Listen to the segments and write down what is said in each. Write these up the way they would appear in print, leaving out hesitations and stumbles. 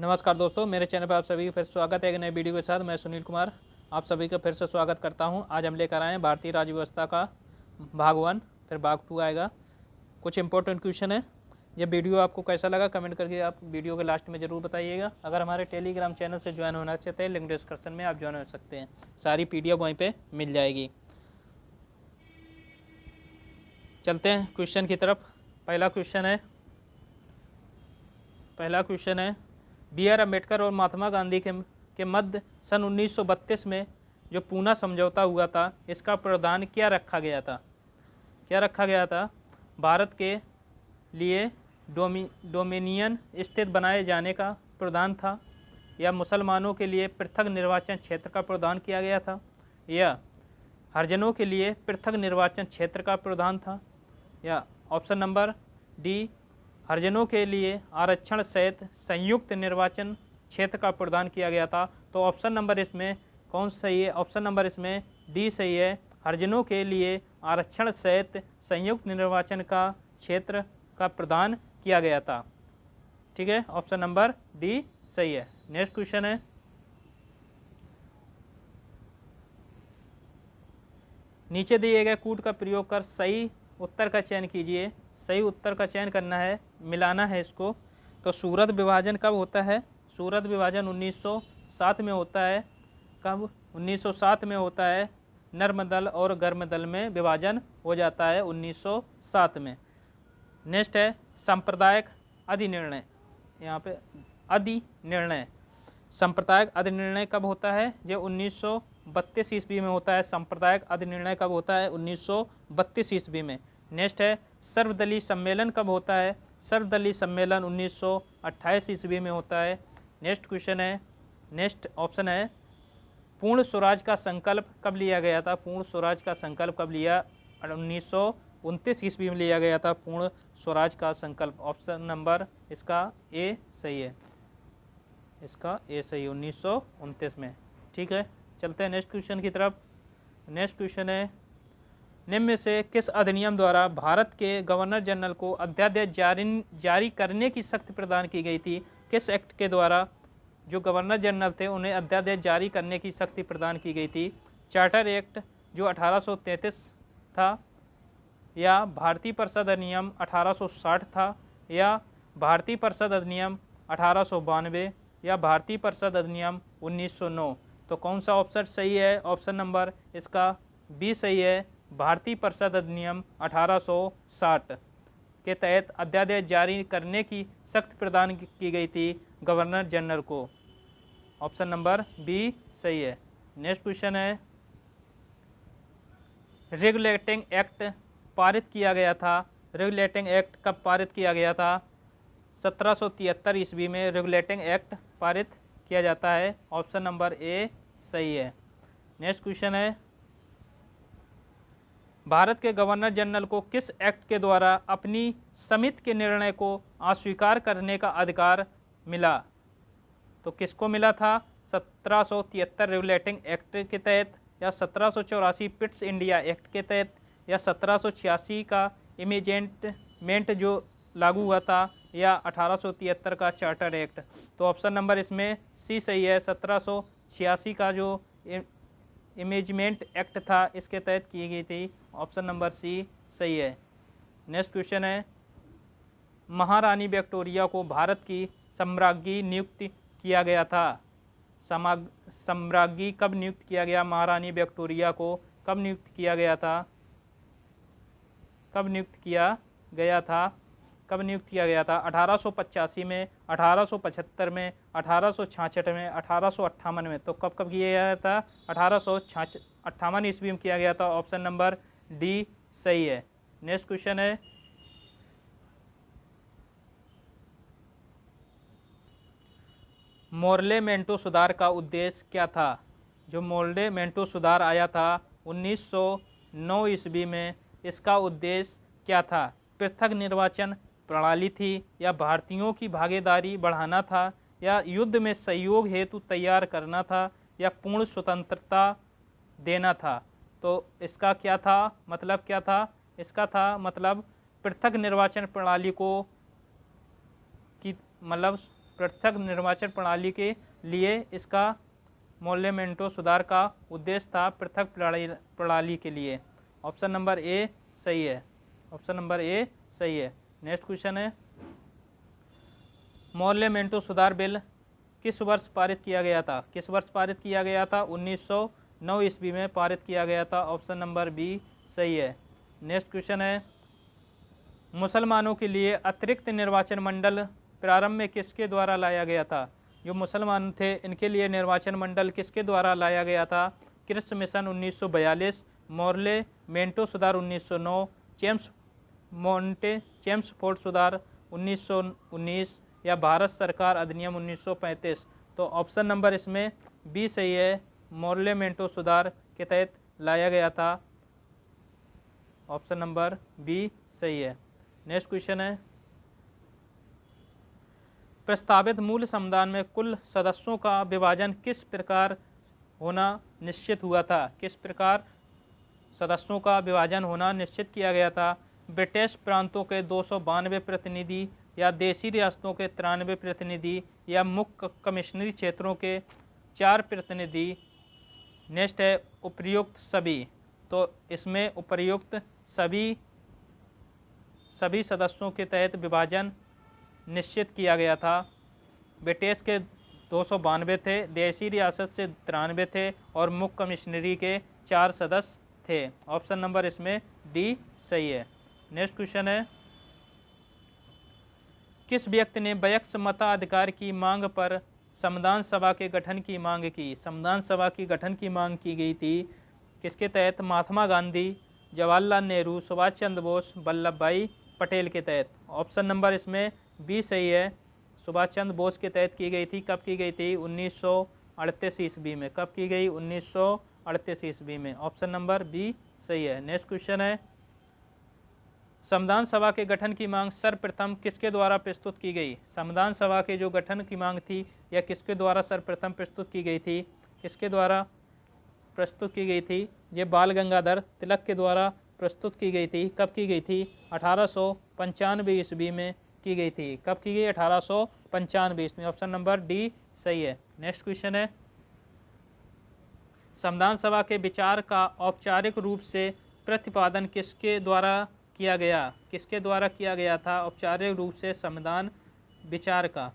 नमस्कार दोस्तों, मेरे चैनल पर आप सभी का फिर से स्वागत है एक नए वीडियो के साथ। मैं सुनील कुमार आप सभी का फिर से स्वागत करता हूं। आज हम लेकर आए हैं भारतीय राज्य व्यवस्था का भाग 1, फिर भाग 2 आएगा। कुछ इंपॉर्टेंट क्वेश्चन है। ये वीडियो आपको कैसा लगा कमेंट करके आप वीडियो के लास्ट में ज़रूर बताइएगा। अगर हमारे टेलीग्राम चैनल से ज्वाइन होना चाहते हैं, लिंक डिस्क्रिप्शन में आप ज्वाइन हो सकते हैं। सारी PDF वहीं पर मिल जाएगी। चलते हैं क्वेश्चन की तरफ। पहला क्वेश्चन है BR अम्बेडकर और महात्मा गांधी के मध्य सन 1932 में जो पूना समझौता हुआ था, इसका प्रावधान क्या रखा गया था? भारत के लिए डोमिनियन स्थित बनाए जाने का प्रावधान था, या मुसलमानों के लिए पृथक निर्वाचन क्षेत्र का प्रावधान किया गया था, या हरिजनों के लिए पृथक निर्वाचन क्षेत्र का प्रावधान था, या ऑप्शन नंबर डी हरिजनों के लिए आरक्षण सहित संयुक्त निर्वाचन क्षेत्र का प्रदान किया गया था। तो ऑप्शन नंबर इसमें कौन सही है? ऑप्शन नंबर इसमें डी सही है। हरिजनों के लिए आरक्षण सहित संयुक्त निर्वाचन का क्षेत्र का प्रदान किया गया था। ठीक है, ऑप्शन नंबर डी सही है। नेक्स्ट क्वेश्चन है, नीचे दिए गए कूट का प्रयोग कर सही उत्तर का चयन कीजिए। सही उत्तर का चयन करना है, मिलाना है इसको। तो सूरत विभाजन कब होता है? सूरत विभाजन 1907 में होता है। कब? 1907 में होता है। नर्मदल और गर्मदल में विभाजन हो जाता है 1907 में। नेक्स्ट है सांप्रदायिक अधिनिर्णय। यहाँ पे अधिनिर्णय, सांप्रदायिक अधिनिर्णय कब होता है? जो 1932 ईस्वी में होता है। सांप्रदायिक अधिनिर्णय कब होता है? 1932 ईस्वी में। नेक्स्ट है सर्वदलीय सम्मेलन कब होता है? सर्वदलीय सम्मेलन 1928 ईस्वी में होता है। नेक्स्ट ऑप्शन है पूर्ण स्वराज का संकल्प कब लिया गया था? पूर्ण स्वराज का संकल्प कब लिया? 1929 ईस्वी में लिया गया था पूर्ण स्वराज का संकल्प। ऑप्शन नंबर इसका ए सही है। इसका ए सही, 1929 में। ठीक है, चलते हैं नेक्स्ट क्वेश्चन की तरफ। नेक्स्ट क्वेश्चन है, निम्न में से किस अधिनियम द्वारा भारत के गवर्नर जनरल को अध्यादेश जारी करने की शक्ति प्रदान की गई थी? किस एक्ट के द्वारा जो गवर्नर जनरल थे उन्हें अध्यादेश जारी करने की शक्ति प्रदान की गई थी? चार्टर एक्ट जो 1833 था, या भारतीय परिषद अधिनियम 1860 था, या भारतीय परिषद अधिनियम 1892, या भारतीय परिषद अधिनियम 1909? तो कौन सा ऑप्शन सही है? ऑप्शन नंबर इसका बी सही है। भारतीय परिषद अधिनियम 1860 के तहत अध्यादेश जारी करने की शक्ति प्रदान की गई थी गवर्नर जनरल को। ऑप्शन नंबर बी सही है। नेक्स्ट क्वेश्चन है, रेगुलेटिंग एक्ट पारित किया गया था। रेगुलेटिंग एक्ट कब पारित किया गया था? 1773 ईस्वी में रेगुलेटिंग एक्ट पारित किया जाता है। ऑप्शन नंबर ए सही है। नेक्स्ट क्वेश्चन है, भारत के गवर्नर जनरल को किस एक्ट के द्वारा अपनी समिति के निर्णय को अस्वीकार करने का अधिकार मिला? तो किसको मिला था? 1773 रेगुलेटिंग एक्ट के तहत, या 1784 पिट्स इंडिया एक्ट के तहत, या 1786 का इमेजमेंट जो लागू हुआ था, या 1873 का चार्टर एक्ट? तो ऑप्शन नंबर इसमें सी सही है। 1786 का जो इमेजमेंट एक्ट था इसके तहत की गई थी। ऑप्शन नंबर सी सही है। नेक्स्ट क्वेश्चन है, महारानी विक्टोरिया को भारत की सम्राज्ञी नियुक्त किया गया था। सम्राज्ञी कब नियुक्त किया गया? महारानी विक्टोरिया को कब नियुक्त किया गया था? कब नियुक्त किया गया था? 1885 में, 1875 में, 1866 में, 1858 में? तो कब किया गया था? 1858 ईस्वी में किया गया था। ऑप्शन नंबर डी सही है। नेक्स्ट क्वेश्चन है, मोर्ले मेंटो सुधार का उद्देश्य क्या था? जो मोर्ले मेंटो सुधार आया था 1909 ईस्वी में, इसका उद्देश्य क्या था? पृथक निर्वाचन प्रणाली थी, या भारतीयों की भागीदारी बढ़ाना था, या युद्ध में सहयोग हेतु तैयार करना था, या पूर्ण स्वतंत्रता देना था? तो इसका क्या था? मतलब क्या था? इसका था मतलब पृथक निर्वाचन प्रणाली को की मतलब पृथक निर्वाचन प्रणाली के लिए इसका मोलेमेंटो सुधार का उद्देश्य था पृथक प्रणाली के लिए। ऑप्शन नंबर ए सही है। ऑप्शन नंबर ए सही है। नेक्स्ट क्वेश्चन है, मोलेमेंटो सुधार बिल किस वर्ष पारित किया गया था? किस वर्ष पारित किया गया था? 1909 ईस्वी में पारित किया गया था। ऑप्शन नंबर बी सही है। नेक्स्ट क्वेश्चन है, मुसलमानों के लिए अतिरिक्त निर्वाचन मंडल प्रारंभ में किसके द्वारा लाया गया था? जो मुसलमान थे इनके लिए निर्वाचन मंडल किसके द्वारा लाया गया था? क्रिस्ट मिशन 1942, मोर्ले मेंटो सुधार 1909, चेम्स फोर्ड सुधार 1919 या भारत सरकार अधिनियम 1935। तो ऑप्शन नंबर इसमें बी सही है, मोर्ले मेंटो सुधार के तहत लाया गया था। ऑप्शन नंबर बी सही है। नेक्स्ट क्वेश्चन है, प्रस्तावित मूल संविधान में कुल सदस्यों का विभाजन किस प्रकार होना निश्चित हुआ था? किस प्रकार सदस्यों का विभाजन होना निश्चित किया गया था? ब्रिटिश प्रांतों के 292 प्रतिनिधि या देशी रियासतों के 93 प्रतिनिधि या मुख्य कमिश्नरी क्षेत्रों के 4 प्रतिनिधि। नेक्स्ट है उपर्युक्त सभी। तो इसमें उपर्युक्त सभी सदस्यों के तहत विभाजन निश्चित किया गया था। ब्रिटिश के 292 थे, देशी रियासत से 93 थे और मुख्य कमिश्नरी के 4 सदस्य थे। ऑप्शन नंबर इसमें डी सही है। नेक्स्ट क्वेश्चन है, किस व्यक्ति ने वयस्क मताधिकार की मांग पर संविधान सभा के गठन की मांग की? संविधान सभा की गठन की मांग की गई थी किसके तहत? महात्मा गांधी, जवाहरलाल नेहरू, सुभाष चंद्र बोस, वल्लभ भाई पटेल के तहत। ऑप्शन नंबर इसमें बी सही है, सुभाष चंद्र बोस के तहत की गई थी। कब की गई थी? 1938 ईस्वी में। कब की गई? 1938 ईस्वी में। ऑप्शन नंबर बी सही है। नेक्स्ट क्वेश्चन है, संविधान सभा के गठन की मांग सर्वप्रथम किसके द्वारा प्रस्तुत की गई? संविधान सभा के जो गठन की मांग थी यह किसके द्वारा सर्वप्रथम प्रस्तुत की गई थी? किसके द्वारा प्रस्तुत की गई थी? ये बाल गंगाधर तिलक के द्वारा प्रस्तुत की गई थी। कब की गई थी? 1895 ईस्वी में की गई थी। कब की गई? 1895 ईस्वी। ऑप्शन नंबर डी सही है। नेक्स्ट क्वेश्चन है, संविधान सभा के विचार का औपचारिक रूप से प्रतिपादन किसके द्वारा किया गया? किसके द्वारा किया गया था औपचारिक रूप से संविधान विचार का?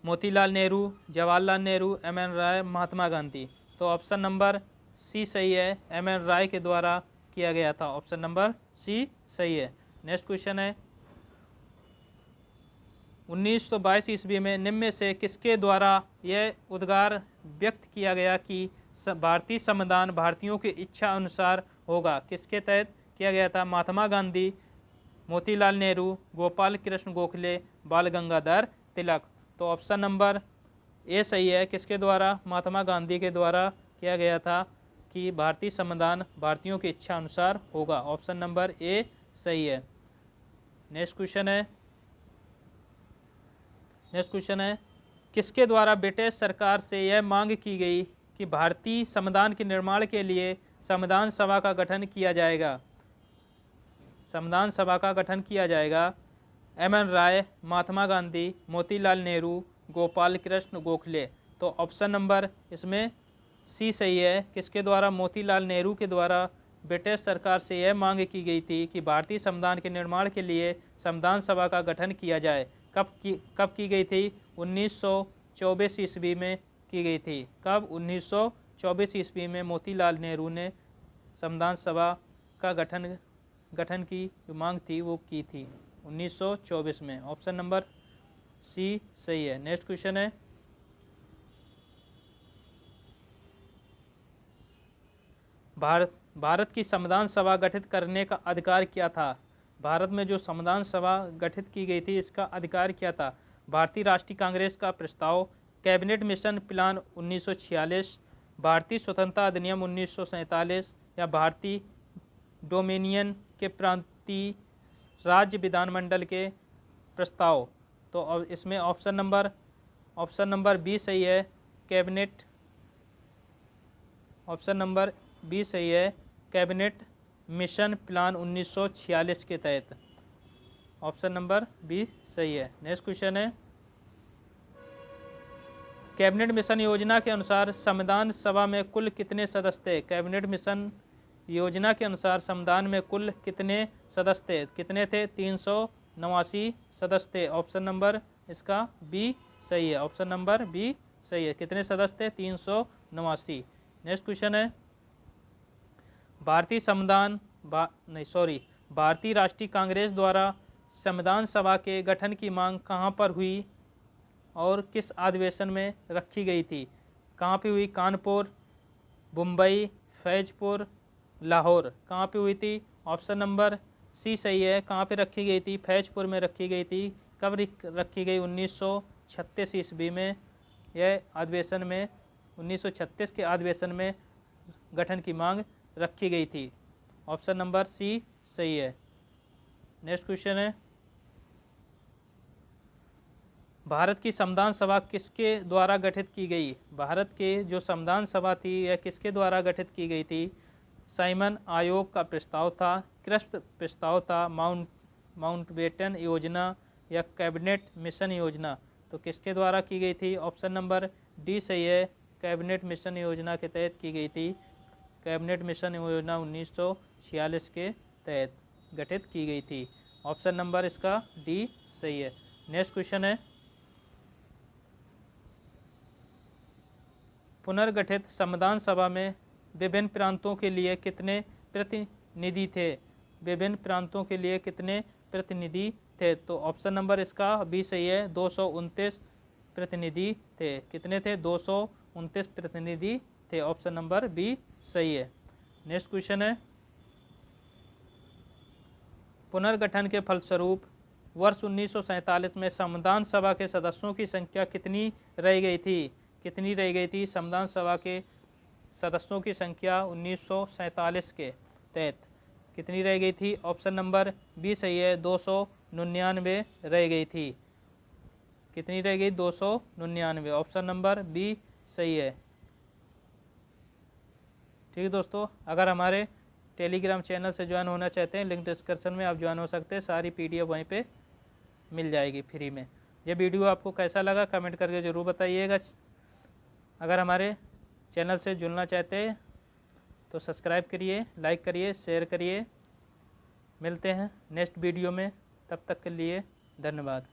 मोतीलाल नेहरू, जवाहरलाल नेहरू, एम.एन. राय, महात्मा गांधी। तो ऑप्शन नंबर सी सही है, एम.एन. राय के द्वारा किया गया था। ऑप्शन नंबर सी सही है। नेक्स्ट क्वेश्चन है, 1922 ईस्वी में निम्न में से किसके द्वारा यह उद्गार व्यक्त किया गया कि भारतीय संविधान भारतीयों की इच्छा अनुसार होगा? किसके तहत किया गया था? महात्मा गांधी, मोतीलाल नेहरू, गोपाल कृष्ण गोखले, बाल गंगाधर तिलक। तो ऑप्शन नंबर ए सही है, किसके द्वारा? महात्मा गांधी के द्वारा किया गया था कि भारतीय संविधान भारतीयों की इच्छा अनुसार होगा। ऑप्शन नंबर ए सही है। नेक्स्ट क्वेश्चन है, किसके द्वारा ब्रिटिश सरकार से यह मांग की गई कि भारतीय संविधान के निर्माण के लिए संविधान सभा का गठन किया जाएगा? संविधान सभा का गठन किया जाएगा। एम.एन. राय, महात्मा गांधी, मोतीलाल नेहरू, गोपाल कृष्ण गोखले। तो ऑप्शन नंबर इसमें सी सही है, किसके द्वारा? मोतीलाल नेहरू के द्वारा ब्रिटिश सरकार से यह मांग की गई थी कि भारतीय संविधान के निर्माण के लिए संविधान सभा का गठन किया जाए। कब की गई थी? 1924 ईस्वी में की गई थी। कब? 1924 ईस्वी में मोतीलाल नेहरू ने संविधान सभा का गठन की जो मांग थी वो की थी 1924 में। ऑप्शन नंबर सी सही है। नेक्स्ट क्वेश्चन है, भारत की संविधान सभा गठित करने का अधिकार क्या था? भारत में जो संविधान सभा गठित की गई थी इसका अधिकार क्या था? भारतीय राष्ट्रीय कांग्रेस का प्रस्ताव, कैबिनेट मिशन प्लान 1946, भारतीय स्वतंत्रता अधिनियम 1947 या भारतीय डोमिनियन के प्रांतीय राज्य विधानमंडल के प्रस्ताव। तो इसमें ऑप्शन नंबर बी सही है, कैबिनेट। ऑप्शन नंबर बी सही है, कैबिनेट मिशन प्लान 1946 के तहत। ऑप्शन नंबर बी सही है। नेक्स्ट क्वेश्चन है, कैबिनेट मिशन योजना के अनुसार संविधान सभा में कुल कितने सदस्य थे? कैबिनेट मिशन योजना के अनुसार संविधान में कुल कितने सदस्य थे? कितने थे? 389 सदस्य थे। ऑप्शन नंबर इसका बी सही है। ऑप्शन नंबर बी सही है। कितने सदस्य थे? 389। नेक्स्ट क्वेश्चन है, भारतीय राष्ट्रीय कांग्रेस द्वारा संविधान सभा के गठन की मांग कहाँ पर हुई और किस अधिवेशन में रखी गई थी? कहाँ पे हुई? कानपुर, मुंबई, फैजपुर, लाहौर। कहाँ पे हुई थी? ऑप्शन नंबर सी सही है। कहाँ पे रखी गई थी? फैजपुर में रखी गई थी। कब रखी गई? 1936 ईस्वी में। यह अधिवेशन में 1936 के अधिवेशन में गठन की मांग रखी गई थी। ऑप्शन नंबर सी सही है। नेक्स्ट क्वेश्चन है, भारत की संविधान सभा किसके द्वारा गठित की गई? भारत के जो संविधान सभा थी यह किसके द्वारा गठित की गई थी? साइमन आयोग का प्रस्ताव था, क्रिप्स प्रस्ताव था, माउंटबेटन योजना या कैबिनेट मिशन योजना? तो किसके द्वारा की गई थी? ऑप्शन नंबर डी सही है। कैबिनेट मिशन योजना के तहत की गई थी। कैबिनेट मिशन योजना 1946 के तहत गठित की गई थी। ऑप्शन नंबर इसका डी सही है। नेक्स्ट क्वेश्चन है, पुनर्गठित संविधान सभा में विभिन्न प्रांतों के लिए कितने प्रतिनिधि थे? विभिन्न प्रांतों के लिए कितने प्रतिनिधि थे? तो ऑप्शन नंबर इसका बी सही है। 229 प्रतिनिधि थे। कितने थे? 229 प्रतिनिधि थे। ऑप्शन नंबर बी सही है। नेक्स्ट क्वेश्चन है, पुनर्गठन के फलस्वरूप वर्ष 1947 में संविधान सभा के सदस्यों की संख्या कितनी रह गई थी? कितनी रह गई थी? संविधान सभा के सदस्यों की संख्या 1947 के तहत कितनी रह गई थी? ऑप्शन नंबर बी सही है। 299 रह गई थी। कितनी रह गई? 299। ऑप्शन नंबर बी सही है। ठीक है दोस्तों, अगर हमारे टेलीग्राम चैनल से ज्वाइन होना चाहते हैं, लिंक डिस्क्रिप्शन में आप ज्वाइन हो सकते हैं। सारी पीडीएफ वहीं पे मिल जाएगी फ्री में। ये वीडियो आपको कैसा लगा कमेंट करके ज़रूर बताइएगा। अगर हमारे चैनल से जुड़ना चाहते हैं तो सब्सक्राइब करिए, लाइक करिए, शेयर करिए। मिलते हैं नेक्स्ट वीडियो में, तब तक के लिए धन्यवाद।